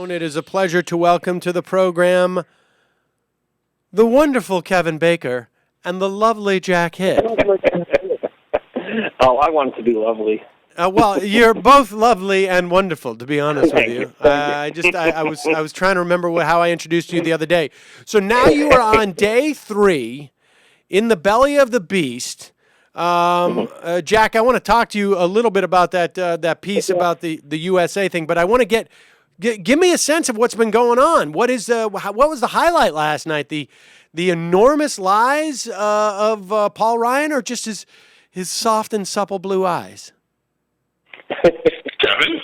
It is a pleasure to welcome to the program the wonderful Kevin Baker and the lovely Jack Hitt. Oh, I want it to be lovely. Well, you're both lovely and wonderful, to be honest with you. Thank you. I was trying to remember how I introduced you the other day. So now you are on day 3 in the belly of the beast. Jack, I want to talk to you a little bit about that piece about the USA thing, but I want to give me a sense of what's been going on. What was the highlight last night? The enormous lies of Paul Ryan, or just his soft and supple blue eyes? Kevin?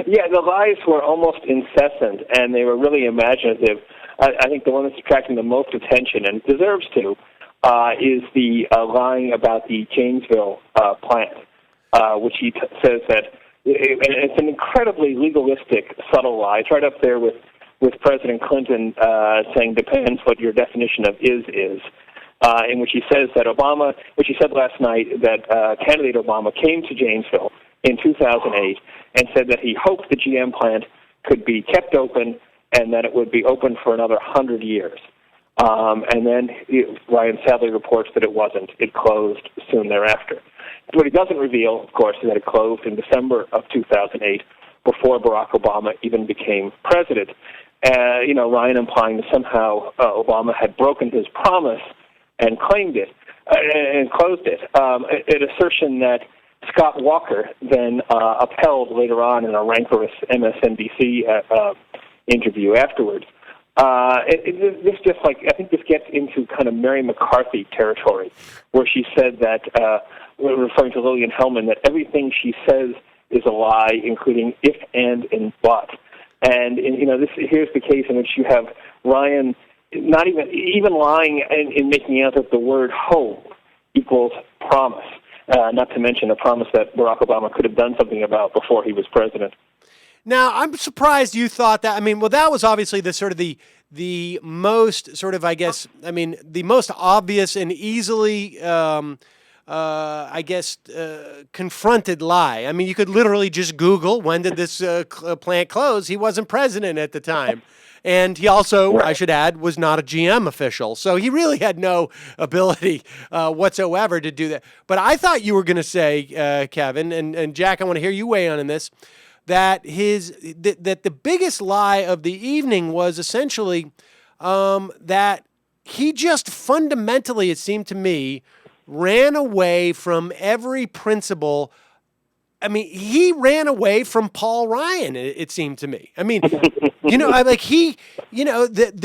Yeah, the lies were almost incessant, and they were really imaginative. I think the one that's attracting the most attention, and deserves to, is the lying about the Janesville plant, which he says that, and it's an incredibly legalistic, subtle lie. It's right up there with President Clinton saying, depends what your definition of is. In which he says that which he said last night, that candidate Obama came to Janesville in 2008 and said that he hoped the GM plant could be kept open and that it would be open for another 100 years. And then Ryan sadly reports that it wasn't. It closed soon thereafter. What he doesn't reveal, of course, is that it closed in December of 2008 before Barack Obama even became president. Ryan implying that somehow Obama had broken his promise and claimed it and closed it. An assertion that Scott Walker then upheld later on in a rancorous MSNBC interview afterwards. I think this gets into kind of Mary McCarthy territory, where she said that, referring to Lillian Hellman, that everything she says is a lie, including if, and but. And here's the case in which you have Ryan not even lying in making out that the word hope equals promise, not to mention a promise that Barack Obama could have done something about before he was president. Now, I'm surprised you thought that. I mean, well, that was obviously the most sort of, the most obvious and easily, confronted lie. I mean, you could literally just Google, when did this plant close? He wasn't president at the time. And he also, I should add, was not a GM official. So he really had no ability whatsoever to do that. But I thought you were going to say, Kevin, and Jack, I want to hear you weigh in on this, that the biggest lie of the evening was essentially that he just fundamentally, it seemed to me, ran away from every principle. I mean, he ran away from Paul Ryan, it seemed to me. I mean, there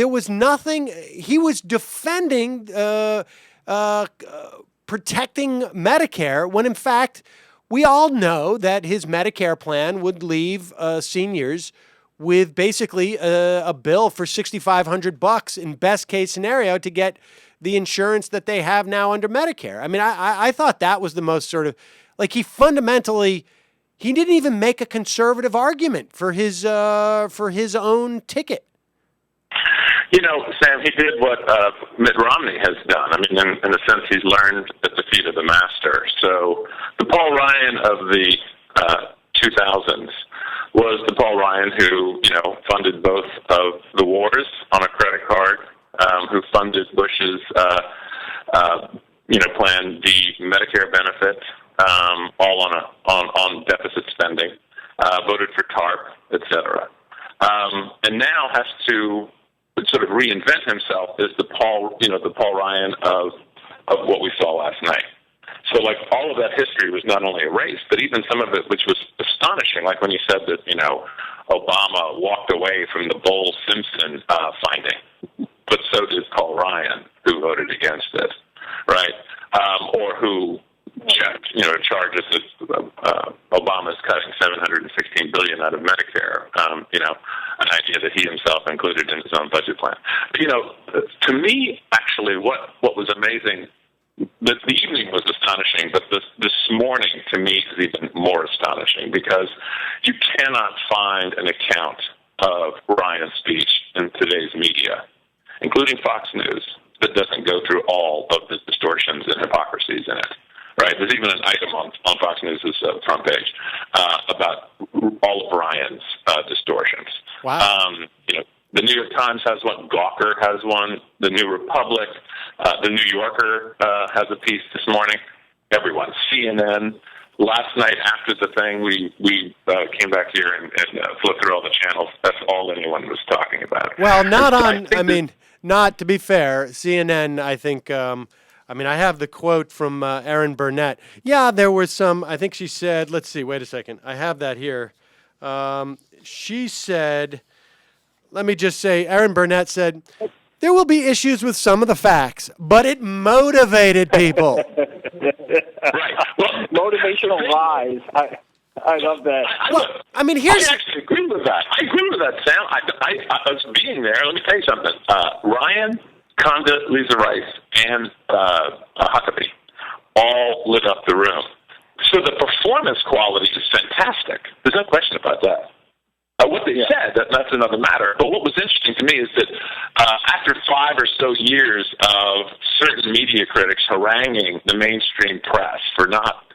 was nothing. He was defending, protecting Medicare, when in fact, we all know that his Medicare plan would leave seniors with basically a bill for $6,500 in best case scenario to get the insurance that they have now under Medicare. I mean, I thought that was the most sort of, like, he fundamentally, he didn't even make a conservative argument for his own ticket. Sam, he did what Mitt Romney has done. I mean, in a sense, he's learned at the feet of the master. So the Paul Ryan of the 2000s was the Paul Ryan who, funded both of the wars on a credit card, who funded Bush's, Plan D Medicare benefit, all on deficit spending, voted for TARP, et cetera, and now has to sort of reinvent himself as the Paul Ryan of what we saw last night. So, like, all of that history was not only erased, but even some of it, which was astonishing, like when you said that, Obama walked away from the Bowles-Simpson finding, but so did Paul Ryan, who voted against it, right? Or who charges that Obama's cutting $716 billion out of Medicare, an idea that he himself included in his own budget plan. To me, actually, what was amazing, the evening was astonishing, but this morning, to me, is even more astonishing, because you cannot find an account of Ryan's speech in today's media, including Fox News, that doesn't go through all of the distortions and hypocrisies in it. Right? There's even an item on Fox News' front page about all of Ryan's Wow. The New York Times has one. Gawker has one. The New Republic. The New Yorker has a piece this morning. Everyone. CNN. Last night after the thing, we came back here and flipped through all the channels. That's all anyone was talking about. Well, not to be fair, CNN, I think, I have the quote from Erin Burnett. Yeah, there was some, I think she said, let's see, wait a second. I have that here. She said, let me just say, Erin Burnett said, there will be issues with some of the facts, but it motivated people. Right. Well, motivational lies. I love that. I actually agree with that. I agree with that, Sam. I was being there. Let me tell you something. Ryan, Condoleezza Rice, and Huckabee all lit up the room. So the performance quality is fantastic. There's no question about that. What they said, that's another matter. But what was interesting to me is that after 5 or so years of certain media critics haranguing the mainstream press for not,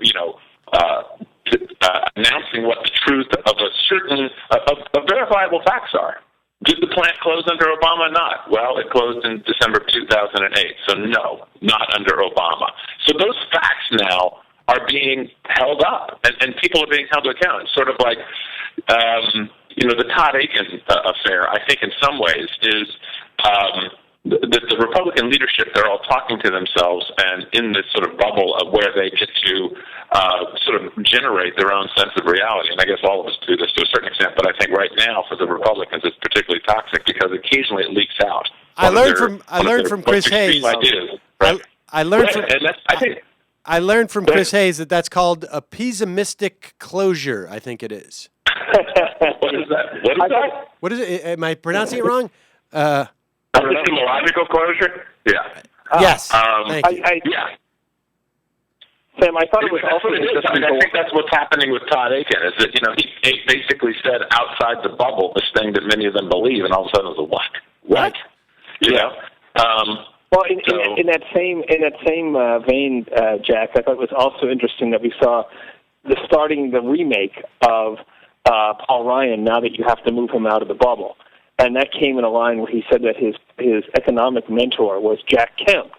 announcing what the truth of verifiable facts are. Did the plant close under Obama or not? Well, it closed in December of 2008. So no, not under Obama. So those facts now are being held up, and people are being held to account. It's sort of like, the Todd Aiken affair, I think in some ways, is the Republican leadership, they're all talking to themselves and in this sort of bubble of where they get to sort of generate their own sense of reality. And I guess all of us do this to a certain extent, but I think right now for the Republicans it's particularly toxic because occasionally it leaks out. I learned from Chris Hayes. I learned from Chris Hayes that's called a pessimistic closure, I think it is. What is that? What is it? Am I pronouncing it wrong? Epistemological closure? Yeah. Yes. Thank you. Sam, I thought it was also interesting. I think that's what's happening with Todd Aiken, is that, he basically said outside the bubble this thing that many of them believe, and all of a sudden it was a what? Well, in that same vein, Jack, I thought it was also interesting that we saw the remake of Paul Ryan, now that you have to move him out of the bubble. And that came in a line where he said that his economic mentor was Jack Kemp,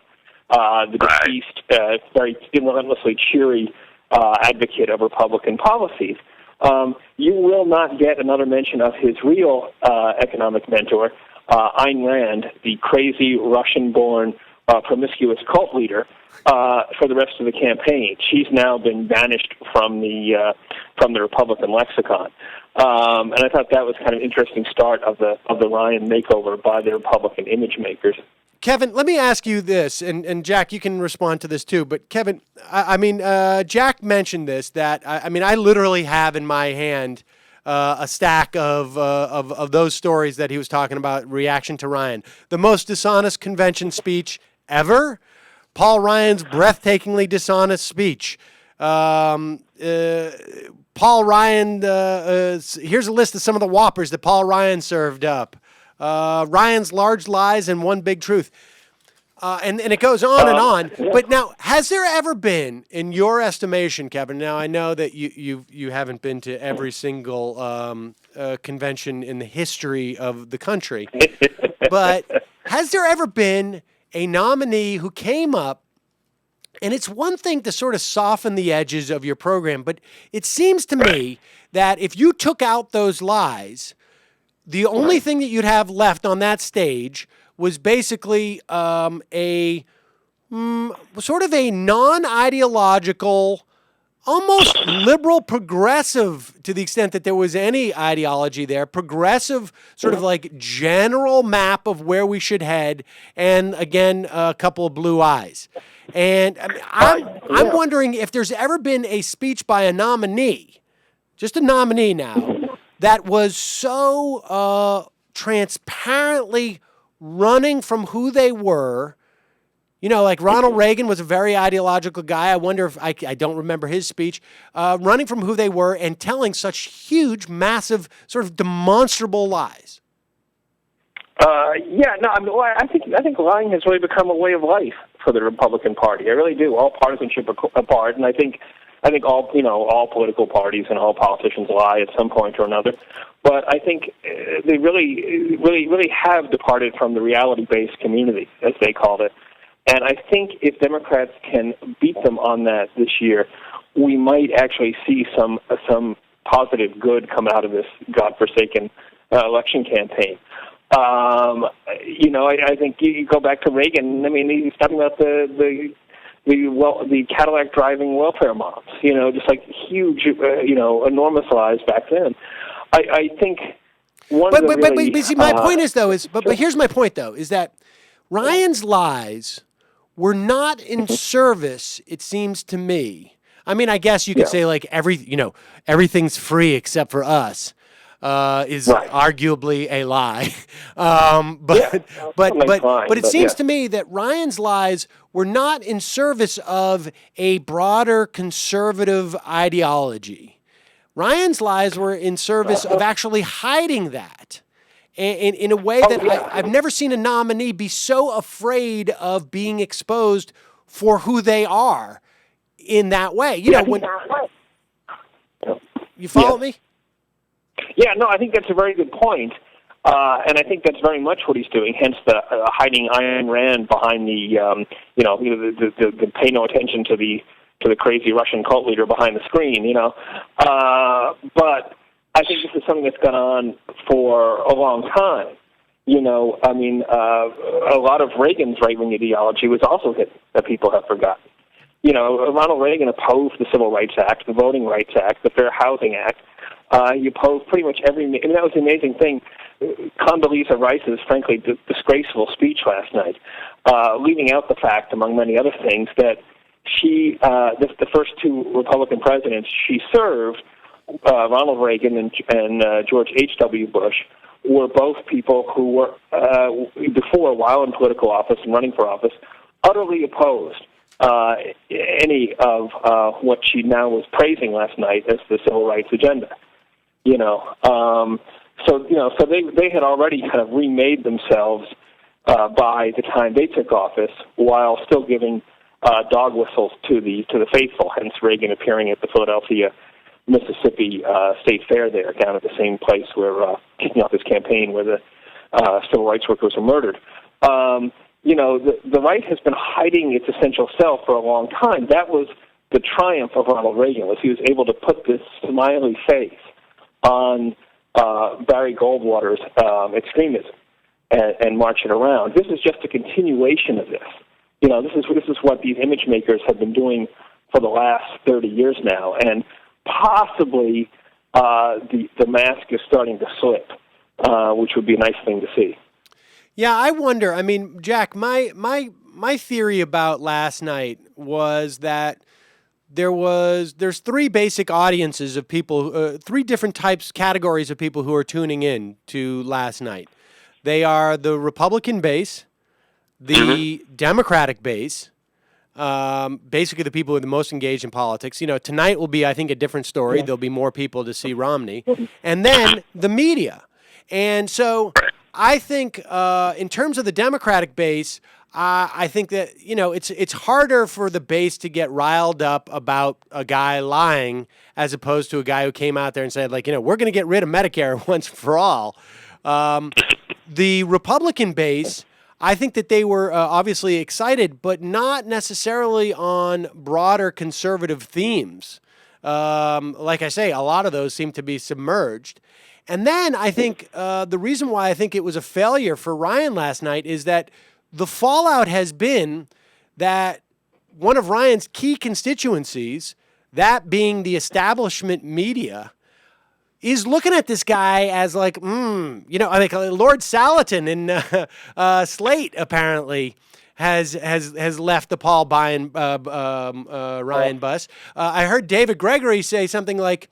the deceased, very relentlessly cheery advocate of Republican policies. You will not get another mention of his real economic mentor, Ayn Rand, the crazy Russian-born promiscuous cult leader, for the rest of the campaign. She's now been banished from the Republican lexicon, and I thought that was kind of an interesting start of the Ryan makeover by the Republican image makers. Kevin, let me ask you this, and Jack, you can respond to this too. But Kevin, Jack mentioned this, that I literally have in my hand a stack of those stories that he was talking about, reaction to Ryan. The most dishonest convention speech ever. Paul Ryan's breathtakingly dishonest speech. Paul Ryan, here's a list of some of the whoppers that Paul Ryan served up. Ryan's large lies and one big truth. And it goes on and on. But now, has there ever been, in your estimation, Kevin, now I know that you haven't been to every single convention in the history of the country, but has there ever been a nominee who came up, and it's one thing to sort of soften the edges of your program, but it seems to me that if you took out those lies, the only thing that you'd have left on that stage was basically a sort of a non-ideological, almost liberal progressive, to the extent that there was any ideology there, progressive sort of like general map of where we should head, and again, a couple of blue eyes. And I'm wondering if there's ever been a speech by a nominee, just a nominee now, that was so transparently running from who they were. Like Ronald Reagan was a very ideological guy. I wonder if I don't remember his speech, running from who they were and telling such huge, massive, sort of demonstrable lies. I think lying has really become a way of life for the Republican Party. I really do. All partisanship apart, and I think I think all political parties and all politicians lie at some point or another. But I think they really have departed from the reality-based community, as they called it. And I think if Democrats can beat them on that this year, we might actually see some positive good come out of this godforsaken election campaign. I think you go back to Reagan. I mean, he's talking about the Cadillac driving welfare moms. Just like huge, enormous lies back then. I think one. But see, my point is though but here's my point though is that Ryan's lies were not in service. It seems to me. I mean, I guess you could say like everything's free except for us. Is arguably a lie, but it seems to me that Ryan's lies were not in service of a broader conservative ideology. Ryan's lies were in service of actually hiding that, in a way that I've never seen a nominee be so afraid of being exposed for who they are in that way. When you follow me. Yeah, no, I think that's a very good point. And I think that's very much what he's doing, hence the hiding Ayn Rand behind the pay no attention to the crazy Russian cult leader behind the screen, But I think this is something that's gone on for a long time. A lot of Reagan's right-wing ideology was also hidden that people have forgotten. Ronald Reagan opposed the Civil Rights Act, the Voting Rights Act, the Fair Housing Act. He opposed pretty much every. I mean, that was the amazing thing. Condoleezza Rice's, frankly, disgraceful speech last night, leaving out the fact, among many other things, that she, the first two Republican presidents she served, Ronald Reagan and George H.W. Bush, were both people who were, before, while in political office and running for office, utterly opposed any of what she now was praising last night as the civil rights agenda. So they had already kind of remade themselves by the time they took office, while still giving dog whistles to the faithful. Hence, Reagan appearing at the Philadelphia, Mississippi State Fair there, down at the same place where kicking off his campaign, where the civil rights workers were murdered. The right has been hiding its essential self for a long time. That was the triumph of Ronald Reagan, was he was able to put this smiley face on Barry Goldwater's extremism and march it around. This is just a continuation of this. This is what these image makers have been doing for the last 30 years now, and possibly the mask is starting to slip, which would be a nice thing to see. Yeah, I wonder. I mean, Jack, my theory about last night was that there's three basic audiences of people, three different categories of people who are tuning in to last night. They are the Republican base, the Democratic base, basically the people who are the most engaged in politics. Tonight will be, I think, a different story. There'll be more people to see Romney. And then the media. And so I think in terms of the Democratic base, I think that, it's harder for the base to get riled up about a guy lying as opposed to a guy who came out there and said, we're going to get rid of Medicare once for all. The Republican base, I think that they were obviously excited, but not necessarily on broader conservative themes. Like I say, a lot of those seem to be submerged. And then I think the reason why I think it was a failure for Ryan last night is that the fallout has been that one of Ryan's key constituencies, that being the establishment media, is looking at this guy as like, Lord Salatin in Slate apparently has left the Paul Ryan bus. I heard David Gregory say something like,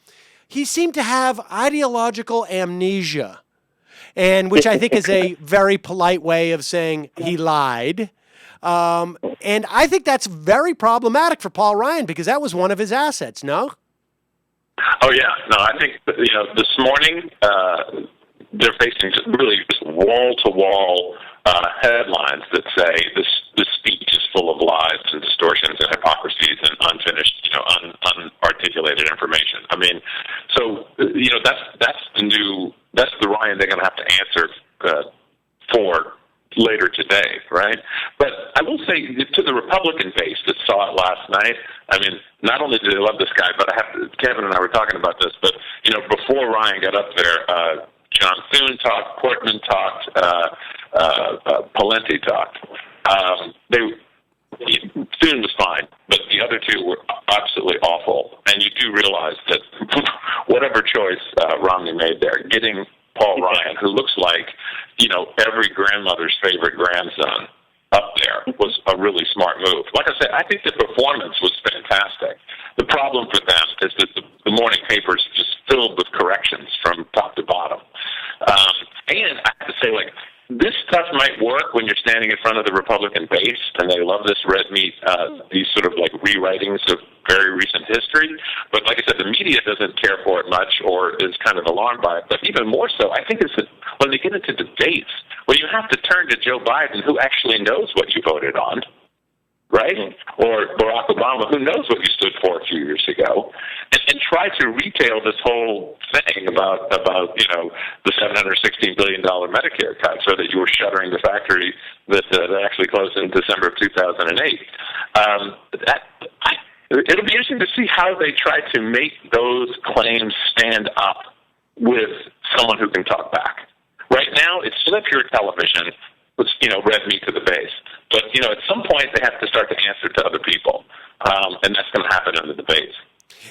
he seemed to have ideological amnesia, and which I think is a very polite way of saying he lied. And I think that's very problematic for Paul Ryan because that was one of his assets, no? Oh, yeah. No, I think, this morning they're facing just wall-to-wall headlines that say this speech is full of lies and distortions and hypocrisies and unfinished, unarticulated information. I mean, so that's the Ryan they're going to have to answer for later today, right? But I will say to the Republican base that saw it last night, I mean, not only do they love this guy, but Kevin and I were talking about this, but, before Ryan got up there, John Thune talked, Portman talked, Pawlenty talked. Thune was fine, but the other two were absolutely awful. And you do realize that whatever choice Romney made there, getting Paul Ryan, who looks like, every grandmother's favorite grandson, up there was a really smart move. Like I said, I think the performance was fantastic. The problem for them is that the morning papers are just filled with corrections from top to bottom. And I have to say, this stuff might work when you're standing in front of the Republican base, and they love this red meat, these sort of rewritings of very recent history. But like I said, the media doesn't care for it much or is kind of alarmed by it. But even more so, I think it's that when they get into debates, where you have to turn to Joe Biden, who actually knows what you voted on, right? Or Barack Obama, who knows what you stood for a few years ago, and try to retail this whole thing about the $716 billion Medicare cut, so that you were shuttering the factory that actually closed in December of 2008. It'll be interesting to see how they try to make those claims stand up with someone who can talk back. Right now, it's still pure television, with red meat to the base. But at some point they have to start to answer to other people, and that's going to happen in the debates.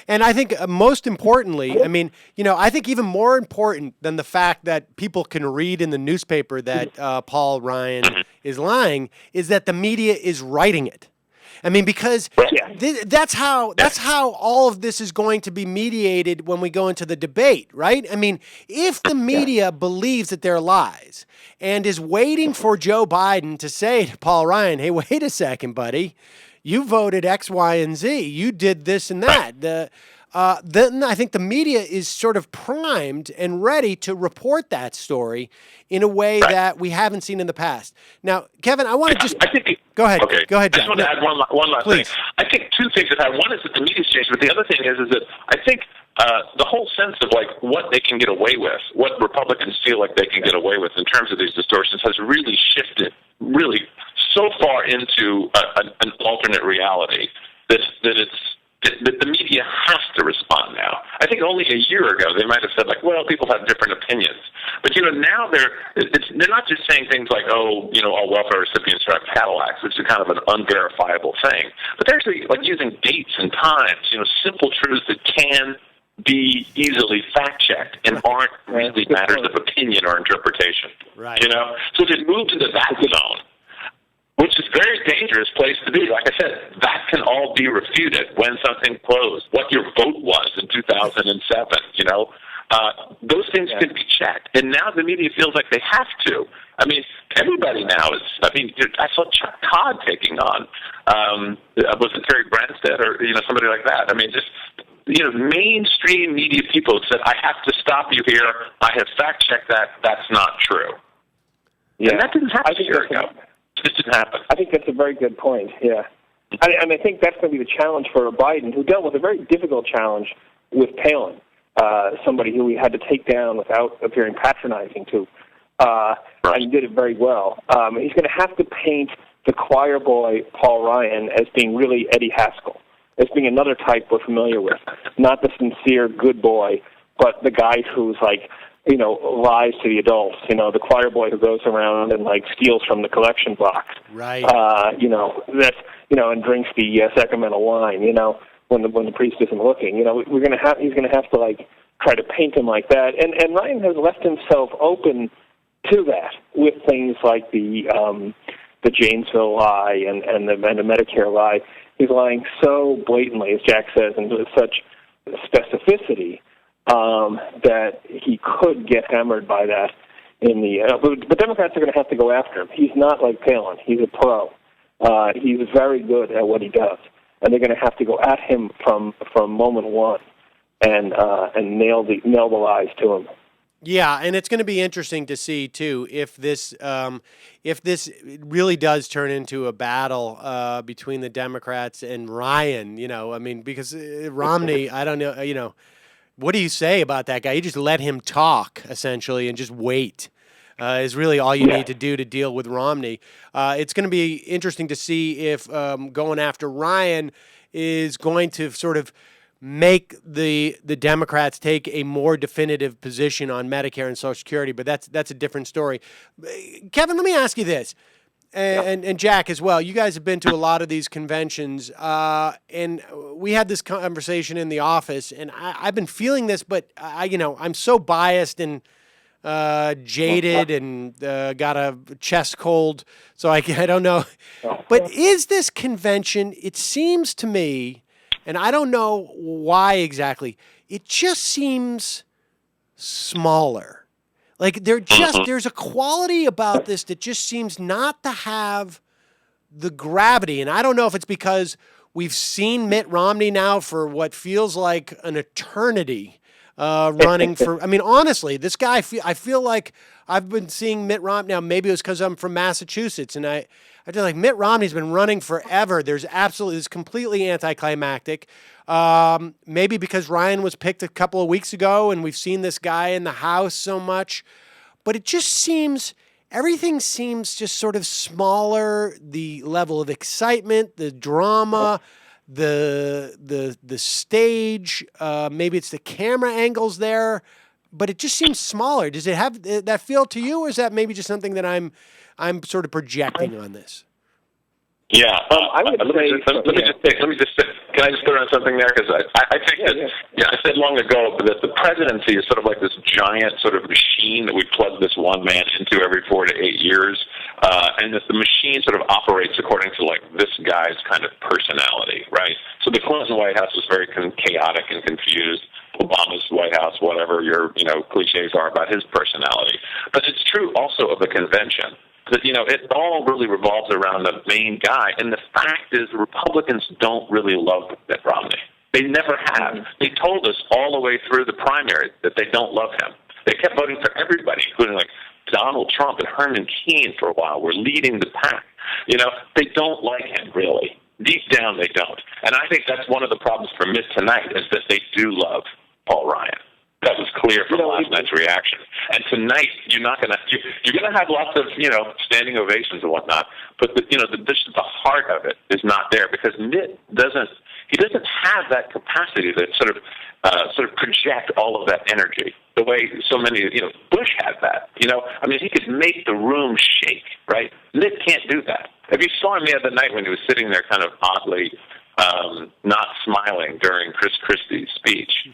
And I think most importantly, I think even more important than the fact that people can read in the newspaper that Paul Ryan is lying is that the media is writing it. Because that's how all of this is going to be mediated when we go into the debate, right? If the media believes that they're lies and is waiting for Joe Biden to say to Paul Ryan, hey, wait a second, buddy, you voted X, Y, and Z. You did this and that. Then I think the media is sort of primed and ready to report that story in a way that we haven't seen in the past. Now, Kevin, I want to just... Go ahead. Okay. Go ahead, John. I just want to add one last thing. I think two things that one is that the media's changed, but the other thing is that I think the whole sense of what they can get away with, what Republicans feel like they can get away with in terms of these distortions, has really shifted so far into an alternate reality that the media has to respond now. I think only a year ago they might have said people have different opinions, but now they're not just saying things like all welfare recipients drive Cadillacs, which is kind of an unverifiable thing, but they're actually using dates and times, simple truths that can be easily fact-checked and aren't really matters of opinion or interpretation. Right. So to move into that zone, which is a very dangerous place to be. Like I said, that can all be refuted when something closed, what your vote was in 2007, those things can be checked. And now the media feels like they have to. Everybody now is, I saw Chuck Todd taking on, was it Terry Branstad or, somebody like that? Mainstream media people said, I have to stop you here. I have fact-checked that. That's not true. Yeah. And that didn't happen a year ago. This didn't happen. I think that's a very good point, yeah. I think that's going to be the challenge for Biden, who dealt with a very difficult challenge with Palin, somebody who he had to take down without appearing patronizing to. And he did it very well. He's going to have to paint the choir boy, Paul Ryan, as being really Eddie Haskell, as being another type we're familiar with. Not the sincere good boy, but the guy who's lies to the adults, the choir boy who goes around and steals from the collection box. Right. That's and drinks the sacramental wine, when the priest isn't looking. He's gonna have to try to paint him like that. And Ryan has left himself open to that with things like the Janesville lie and the Medicare lie. He's lying so blatantly, as Jack says, and with such specificity that he could get hammered by that in the but Democrats are going to have to go after him. He's not like Palin. He's a pro. He's very good at what he does, and they're going to have to go at him from moment one and nail the lies to him. Yeah, and it's going to be interesting to see too if this really does turn into a battle between the Democrats and Ryan. I mean, because Romney, I don't know. What do you say about that guy? You just let him talk essentially and just wait. Is really all you need to do to deal with Romney. It's going to be interesting to see if going after Ryan is going to sort of make the Democrats take a more definitive position on Medicare and Social Security, but that's a different story. Kevin, let me ask you this, and Jack as well. You guys have been to a lot of these conventions, and we had this conversation in the office, and I've been feeling this, but I'm so biased and jaded and got a chest cold, so I don't know. But is this convention? It seems to me. And I don't know why exactly. It just seems smaller. Like there's a quality about this that just seems not to have the gravity. And I don't know if it's because we've seen Mitt Romney now for what feels like an eternity running for. I mean, honestly, this guy. I feel like I've been seeing Mitt Romney now. Maybe it was because I'm from Massachusetts, and I feel like Mitt Romney's been running forever. It's completely anticlimactic. Maybe because Ryan was picked a couple of weeks ago, and we've seen this guy in the House so much, but it just seems. Everything seems just sort of smaller. The level of excitement, the drama, the stage. Maybe it's the camera angles there, but it just seems smaller. Does it have that feel to you, or is that maybe just something that I'm sort of projecting on this? Yeah, I would say. Let me just. Can I just throw in something there? Because I think I said long ago that the presidency is sort of like this giant sort of machine that we plug this one man into every 4 to 8 years, and that the machine sort of operates according to like this guy's kind of personality, right? So the Clinton White House was very chaotic and confused. Obama's White House, whatever your cliches are about his personality, but it's true also of the convention. That it all really revolves around the main guy, and the fact is, Republicans don't really love Mitt Romney. They never have. They told us all the way through the primary that they don't love him. They kept voting for everybody, including like Donald Trump and Herman Keane for a while. We're leading the pack. They don't like him really. Deep down, they don't. And I think that's one of the problems for Mitt tonight is that they do love Paul Ryan. That was clear from last night's reaction. And tonight, you're going to have lots of standing ovations and whatnot. But the heart of it is not there because Mitt doesn't have that capacity to sort of project all of that energy the way so many Bush had that. I mean, he could make the room shake, right? Mitt can't do that. If you saw him the other night when he was sitting there, kind of oddly not smiling during Chris Christie's speech.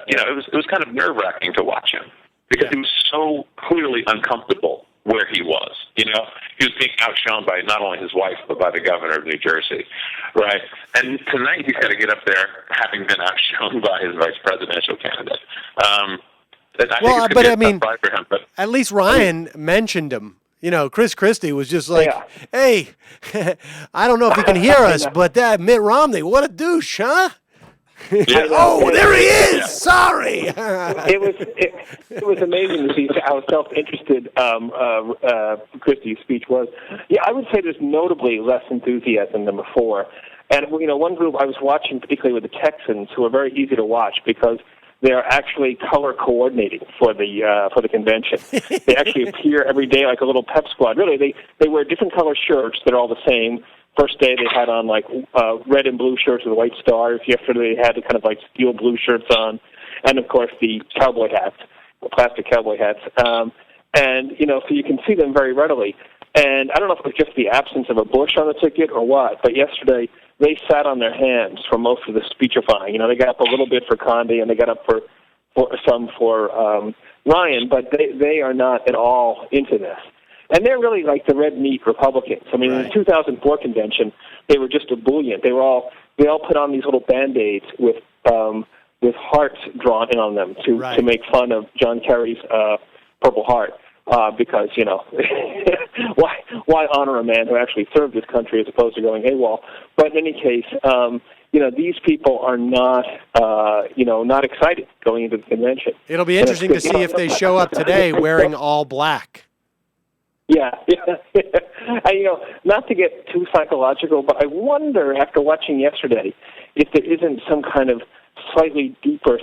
It was kind of nerve-wracking to watch him because he was so clearly uncomfortable where he was. He was being outshone by not only his wife but by the governor of New Jersey, right? And tonight he's got to get up there having been outshone by his vice presidential candidate. At least Ryan mentioned him. Chris Christie was just like, hey, I don't know if you can hear us, but that Mitt Romney, what a douche, huh? Oh, there he is. Yeah. Sorry. It was amazing to see how self-interested Christie's speech was. Yeah, I would say there's notably less enthusiasm than before. And one group I was watching, particularly with the Texans, who are very easy to watch because they are actually color coordinating for the convention. They actually appear every day like a little pep squad. Really, they wear different color shirts that are all the same. First day they had on like red and blue shirts with white stars. Yesterday they had the kind of like steel blue shirts on, and of course the cowboy hats, the plastic cowboy hats. And so you can see them very readily. And I don't know if it was just the absence of a bush on the ticket or what, but yesterday they sat on their hands for most of the speechifying. They got up a little bit for Condé and they got up for some for Ryan, but they are not at all into this. And they're really like the red meat Republicans. I mean, in the 2004 convention, they were just ebullient. They all put on these little Band-Aids with hearts drawn in on them to make fun of John Kerry's Purple Heart. Because why honor a man who actually served this country as opposed to going AWOL? But in any case, these people are not, not excited going into the convention. It'll be interesting to see if they show up today wearing all black. Yeah. And, not to get too psychological, but I wonder, after watching yesterday, if there isn't some kind of slightly deeper,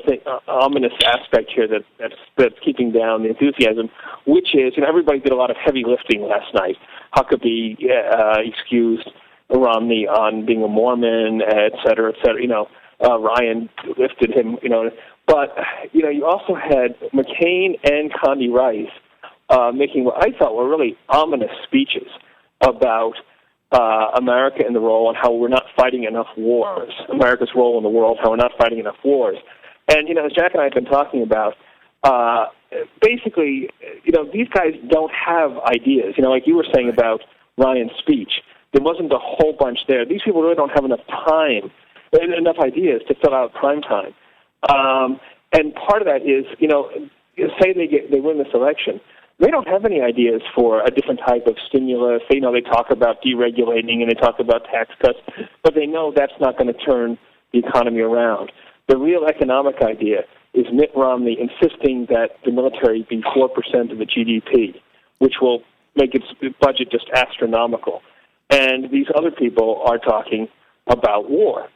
ominous aspect here that's keeping down the enthusiasm, which is, everybody did a lot of heavy lifting last night. Huckabee excused Romney on being a Mormon, et cetera, et cetera. Ryan lifted him, But, you also had McCain and Condi Rice making what I thought were really ominous speeches about America and the role and how we're not fighting enough wars, America's role in the world, how we're not fighting enough wars. And, as Jack and I have been talking about, basically, these guys don't have ideas. Like you were saying about Ryan's speech, there wasn't a whole bunch there. These people really don't have enough time, enough ideas to fill out prime time. And part of that is, say they win this election, they don't have any ideas for a different type of stimulus. They talk about deregulating and they talk about tax cuts, but they know that's not going to turn the economy around. The real economic idea is Mitt Romney insisting that the military be 4% of the GDP, which will make its budget just astronomical. And these other people are talking about war.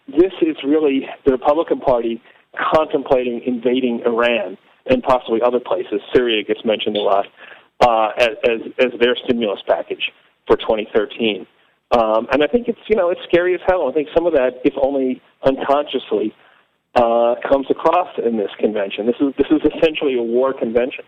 This is really the Republican Party contemplating invading Iran and possibly other places. Syria gets mentioned a lot as their stimulus package for 2013. And I think it's scary as hell. I think some of that, if only unconsciously, comes across in this convention. This is essentially a war convention.